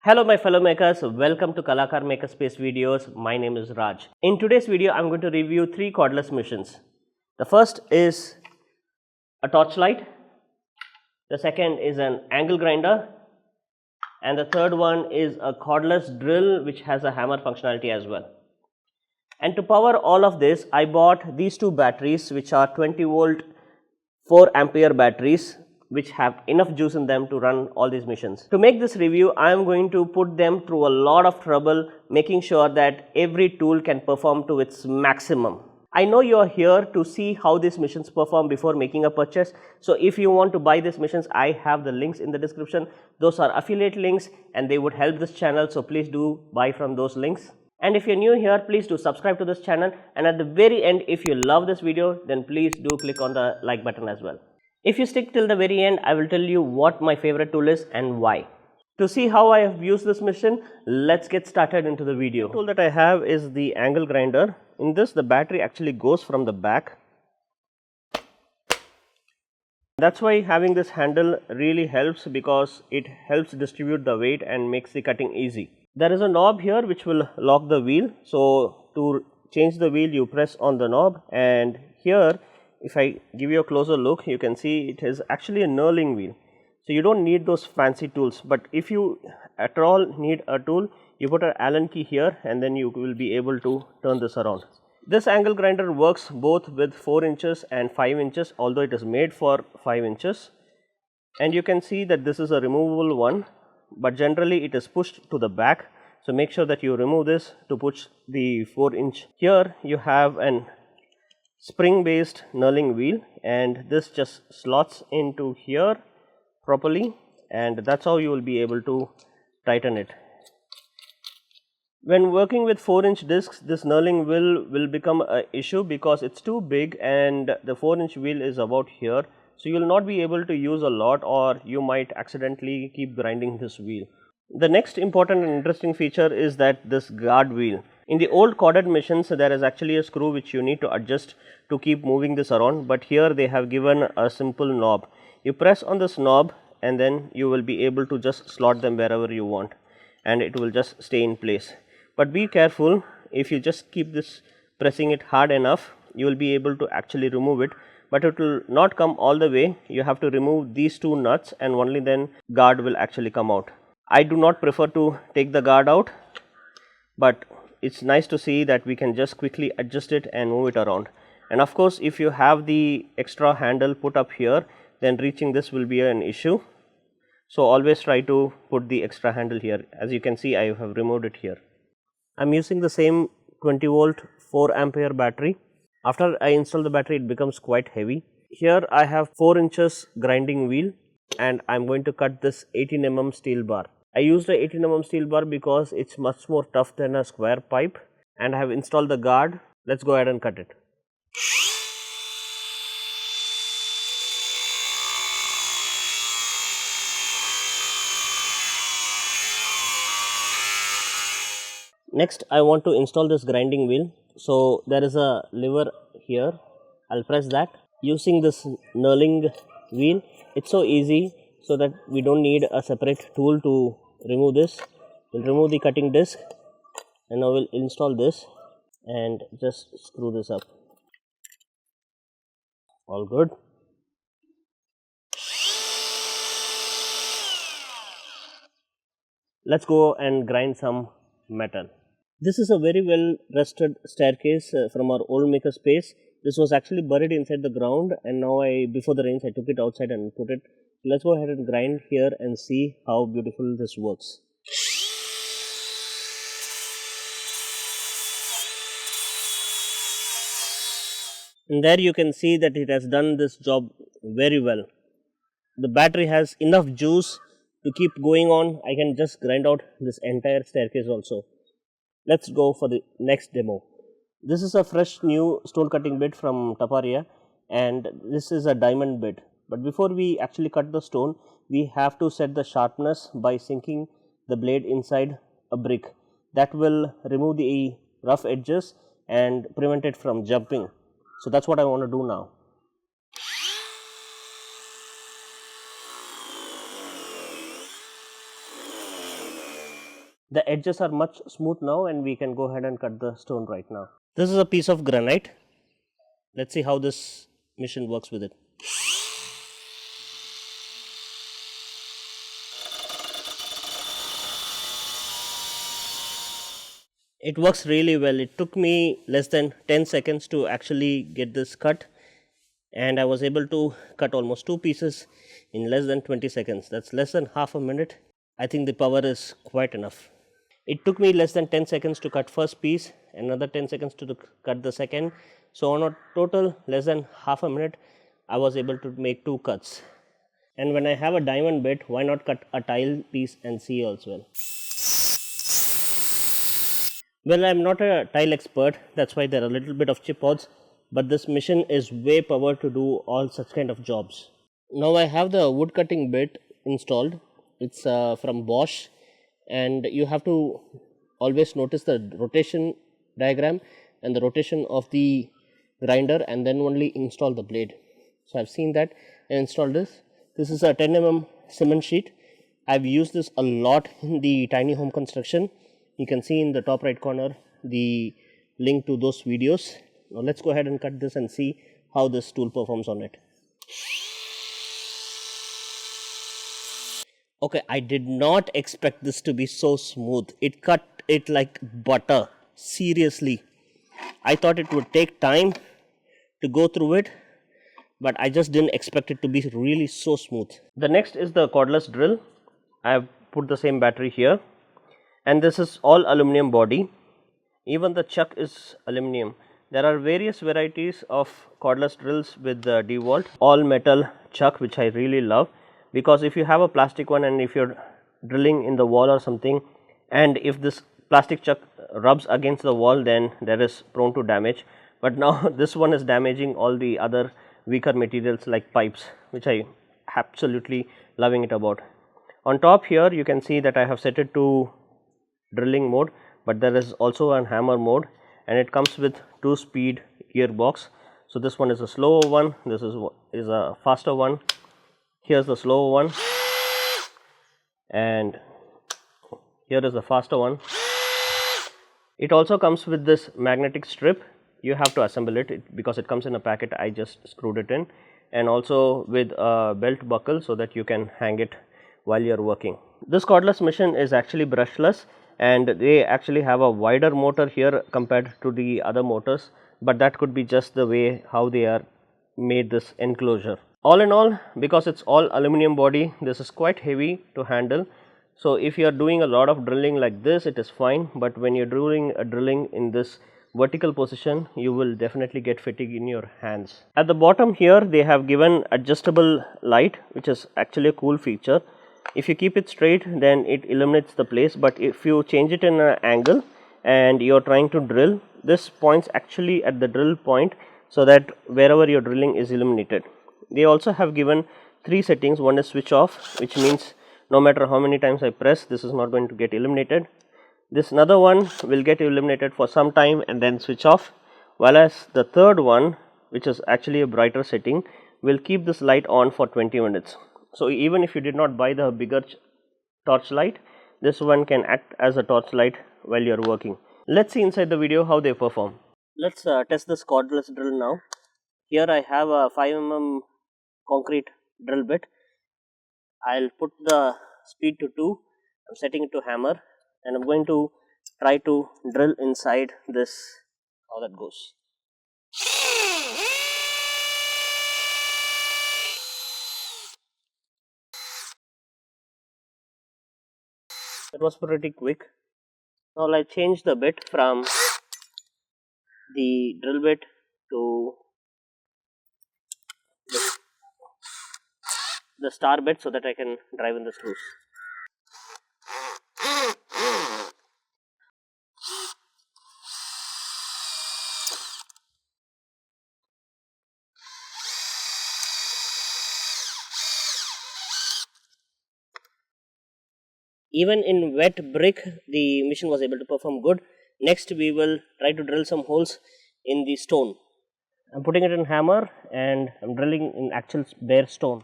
Hello my fellow makers, welcome to Kalaakaar Makerspace videos. My name is Raj. In today's video, I am going to review 3 cordless machines. The first is a torchlight, the second is an angle grinder, and the third one is a cordless drill which has a hammer functionality as well. And to power all of this, I bought these 2 batteries which are 20 volt 4 ampere batteries which have enough juice in them to run all these machines. To make this review, I am going to put them through a lot of trouble making sure that every tool can perform to its maximum. I know you are here to see how these machines perform before making a purchase. So if you want to buy these machines, I have the links in the description. Those are affiliate links and they would help this channel, so please do buy from those links. And if you are new here, please do subscribe to this channel, and at the very end, if you love this video, then please do click on the like button as well. If you stick till the very end, I will tell you what my favorite tool is and why. To see how I have used this machine, let's get started into the video. The tool that I have is the angle grinder. In this, the battery actually goes from the back. That's why having this handle really helps, because it helps distribute the weight and makes the cutting easy. There is a knob here which will lock the wheel. So to change the wheel, you press on the knob, and here if I give you a closer look, you can see it is actually a knurling wheel. So you don't need those fancy tools, but if you at all need a tool, you put an Allen key here and then you will be able to turn this around. This angle grinder works both with 4 inches and 5 inches, although it is made for 5 inches. And you can see that this is a removable one, but generally it is pushed to the back. So make sure that you remove this to push the 4 inch. Here you have an spring based knurling wheel, and this just slots into here properly, and that's how you will be able to tighten it. When working with 4 inch discs, this knurling wheel will become an issue because it's too big and the 4 inch wheel is about here. So you will not be able to use a lot, or you might accidentally keep grinding this wheel. The next important and interesting feature is that this guard wheel. In the old corded machines, there is actually a screw which you need to adjust to keep moving this around, but here they have given a simple knob. You press on this knob and then you will be able to just slot them wherever you want, and it will just stay in place. But be careful, if you just keep this pressing it hard enough, you will be able to actually remove it, but it will not come all the way. You have to remove these 2 nuts and only then guard will actually come out. I do not prefer to take the guard out, but it's nice to see that we can just quickly adjust it and move it around. And of course, if you have the extra handle put up here, then reaching this will be an issue. So always try to put the extra handle here. As you can see, I have removed it here. I'm using the same 20 volt 4 ampere battery. After I install the battery, it becomes quite heavy. Here I have 4 inches grinding wheel, and I'm going to cut this 18 mm steel bar. I used a 18 mm steel bar because it's much more tough than a square pipe, and I have installed the guard. Let's go ahead and cut it. Next, I want to install this grinding wheel. So there is a lever here. I'll press that. Using this knurling wheel, it's so easy, so that we don't need a separate tool to remove this. We'll remove the cutting disc, and now we'll install this and just screw this up. All good. Let's go and grind some metal. This is a very well rested staircase from our old maker space. This was actually buried inside the ground, and now before the rains I took it outside and put it. Let's go ahead and grind here and see how beautiful this works. And there you can see that it has done this job very well. The battery has enough juice to keep going on. I can just grind out this entire staircase also. Let's go for the next demo. This is a fresh new stone cutting bit from Taparia, and this is a diamond bit. But before we actually cut the stone, we have to set the sharpness by sinking the blade inside a brick. That will remove the rough edges and prevent it from jumping. So that's what I want to do now. The edges are much smooth now, and we can go ahead and cut the stone right now. This is a piece of granite. Let's see how this machine works with it. It works really well. It took me less than 10 seconds to actually get this cut, and I was able to cut almost 2 pieces in less than 20 seconds. That's less than half a minute. I think the power is quite enough. It took me less than 10 seconds to cut first piece, another 10 seconds to cut the second. So on a total less than half a minute, I was able to make 2 cuts. And when I have a diamond bit, why not cut a tile piece and see as well? Well, I am not a tile expert, that's why there are a little bit of chip odds, but this machine is way powered to do all such kind of jobs. Now I have the wood cutting bit installed. It's from Bosch, and you have to always notice the rotation diagram and the rotation of the grinder, and then only install the blade. So I've seen that and installed this. This is a 10 mm cement sheet. I've used this a lot in the tiny home construction. You can see in the top right corner the link to those videos. Now let's go ahead and cut this and see how this tool performs on it. Okay, I did not expect this to be so smooth. It cut it like butter. Seriously. I thought it would take time to go through it, but I just didn't expect it to be really so smooth. The next is the cordless drill. I have put the same battery here, and this is all aluminum body. Even the chuck is aluminum. There are various varieties of cordless drills with the Dewalt all metal chuck, which I really love, because if you have a plastic one and if you're drilling in the wall or something, and if this plastic chuck rubs against the wall, then that is prone to damage. But now this one is damaging all the other weaker materials like pipes, which I absolutely loving it about. On top here you can see that I have set it to drilling mode, but there is also a hammer mode, and it comes with 2-speed gearbox. So this one is a slower one, this is a faster one. Here's the slower one, and here is the faster one. It also comes with this magnetic strip. You have to assemble it because it comes in a packet. I just screwed it in, and also with a belt buckle so that you can hang it while you are working. This cordless machine is actually brushless, and they actually have a wider motor here compared to the other motors, but that could be just the way how they are made this enclosure. All in all, because it's all aluminum body, this is quite heavy to handle. So if you are doing a lot of drilling like this, it is fine, but when you're doing a drilling in this vertical position, you will definitely get fatigue in your hands. At the bottom here they have given adjustable light, which is actually a cool feature. If you keep it straight, then it illuminates the place, but if you change it in an angle and you're trying to drill, this points actually at the drill point so that wherever you're drilling is illuminated. They also have given 3 settings. One is switch off, which means no matter how many times I press, this is not going to get illuminated. This another one will get illuminated for some time and then switch off, whereas the third one, which is actually a brighter setting, will keep this light on for 20 minutes. So even if you did not buy the bigger torch light, this one can act as a torch light while you are working. Let's see inside the video how they perform. Let's test this cordless drill now. Here I have a 5 mm concrete drill bit. I'll put the speed to 2. I'm setting it to hammer, and I'm going to try to drill inside this, how that goes. That was pretty quick. Now I change the bit from the drill bit to the star bit so that I can drive in the screws. Even in wet brick, the machine was able to perform good. Next, we will try to drill some holes in the stone. I'm putting it in hammer and I'm drilling in actual bare stone.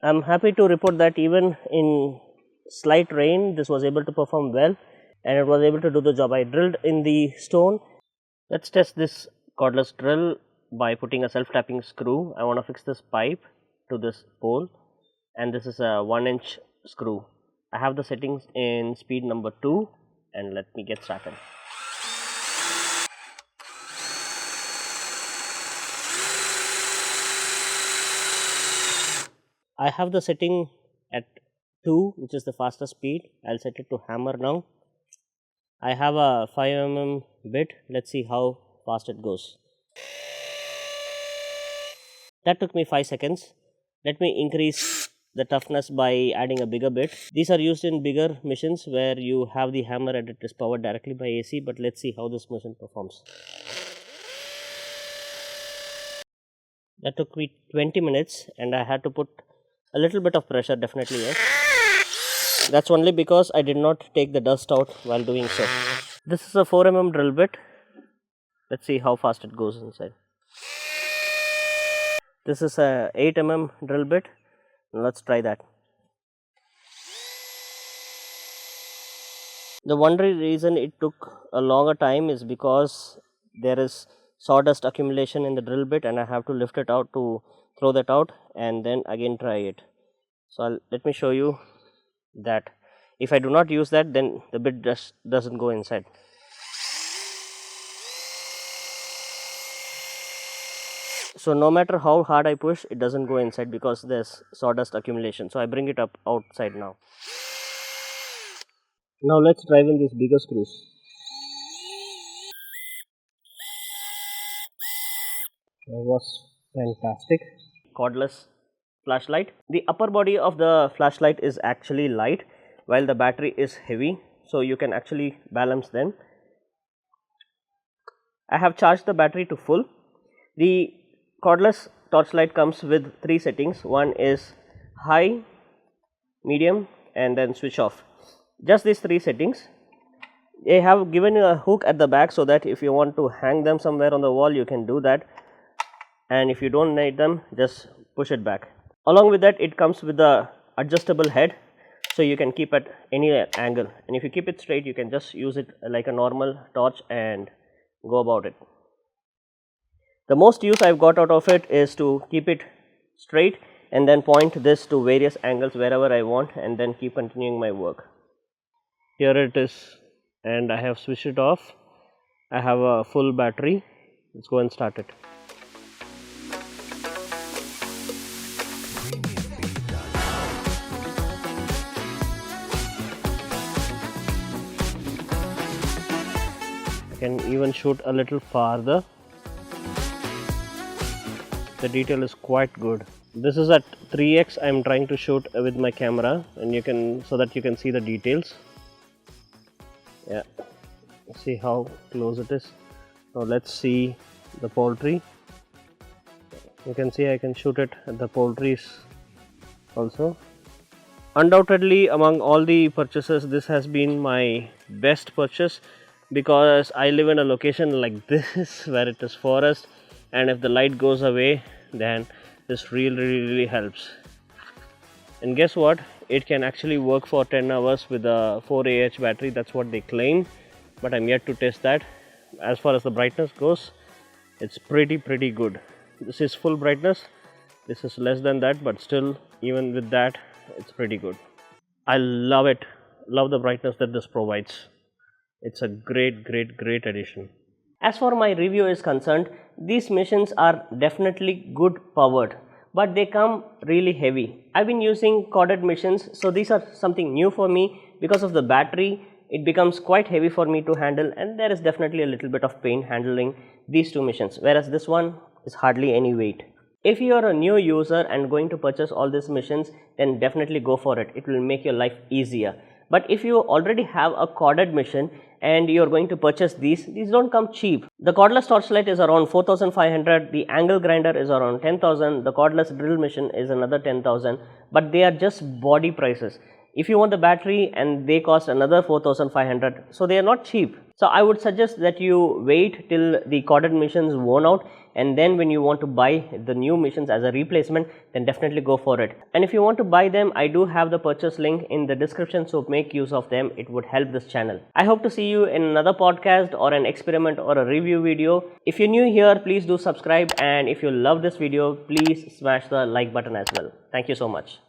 I'm happy to report that even in slight rain, this was able to perform well and it was able to do the job. I drilled in the stone. Let's test this cordless drill by putting a self-tapping screw. I want to fix this pipe to this pole, and this is a 1-inch screw. I have the settings in speed number 2, and let me get started. I have the setting at 2, which is the fastest speed. I'll set it to hammer now. I have a 5 mm bit. Let's see how fast it goes. That took me 5 seconds. Let me increase the toughness by adding a bigger bit. These are used in bigger machines where you have the hammer and it is powered directly by AC, but let's see how this machine performs. That took me 20 minutes and I had to put a little bit of pressure, definitely yes. That's only because I did not take the dust out while doing so. This is a 4 mm drill bit. Let's see how fast it goes inside. This is a 8 mm drill bit. Let's try that. The one reason it took a longer time is because there is sawdust accumulation in the drill bit and I have to lift it out to throw that out and then again try it. So let me show you that if I do not use that, then the bit just doesn't go inside. So no matter how hard I push, it doesn't go inside because there's sawdust accumulation. So I bring it up outside now. Now let's drive in these bigger screws. That was fantastic. Cordless flashlight. The upper body of the flashlight is actually light while the battery is heavy, so you can actually balance them. I have charged the battery to full. The cordless torchlight comes with 3 settings. One is high, medium and then switch off. Just these 3 settings. They have given you a hook at the back so that if you want to hang them somewhere on the wall, you can do that, and if you don't need them, just push it back. Along with that, it comes with the adjustable head, so you can keep at any angle, and if you keep it straight, you can just use it like a normal torch and go about it. The most use I've got out of it is to keep it straight and then point this to various angles wherever I want and then keep continuing my work. Here it is, and I have switched it off. I have a full battery. Let's go and start it. I can even shoot a little farther. The detail is quite good. This is at 3x. I am trying to shoot with my camera, and you can, so that you can see the details. Yeah, see how close it is. Now let's see the poultry. You can see I can shoot it at the poultries also. Undoubtedly, among all the purchases, this has been my best purchase because I live in a location like this where it is forest, and if the light goes away, then this really helps. And guess what, it can actually work for 10 hours with a 4Ah battery. That's what they claim, but I'm yet to test that. As far as the brightness goes, it's pretty good. This is full brightness, this is less than that, but still, even with that, it's pretty good. I love it, love the brightness that this provides. It's a great addition. As far my review is concerned, these machines are definitely good powered, but they come really heavy. I've been using corded machines, so these are something new for me. Because of the battery, it becomes quite heavy for me to handle, and there is definitely a little bit of pain handling these 2 machines, whereas this one is hardly any weight. If you are a new user and going to purchase all these machines, then definitely go for it. It will make your life easier. But if you already have a corded machine and you are going to purchase these don't come cheap. The cordless torchlight is around 4,500, the angle grinder is around 10,000, the cordless drill machine is another 10,000, but they are just body prices. If you want the battery, and they cost another 4,500, so they are not cheap. So I would suggest that you wait till the corded machines worn out, and then when you want to buy the new machines as a replacement, then definitely go for it. And if you want to buy them, I do have the purchase link in the description, so make use of them. It would help this channel. I hope to see you in another podcast or an experiment or a review video. If you're new here, please do subscribe, and if you love this video, please smash the like button as well. Thank you so much.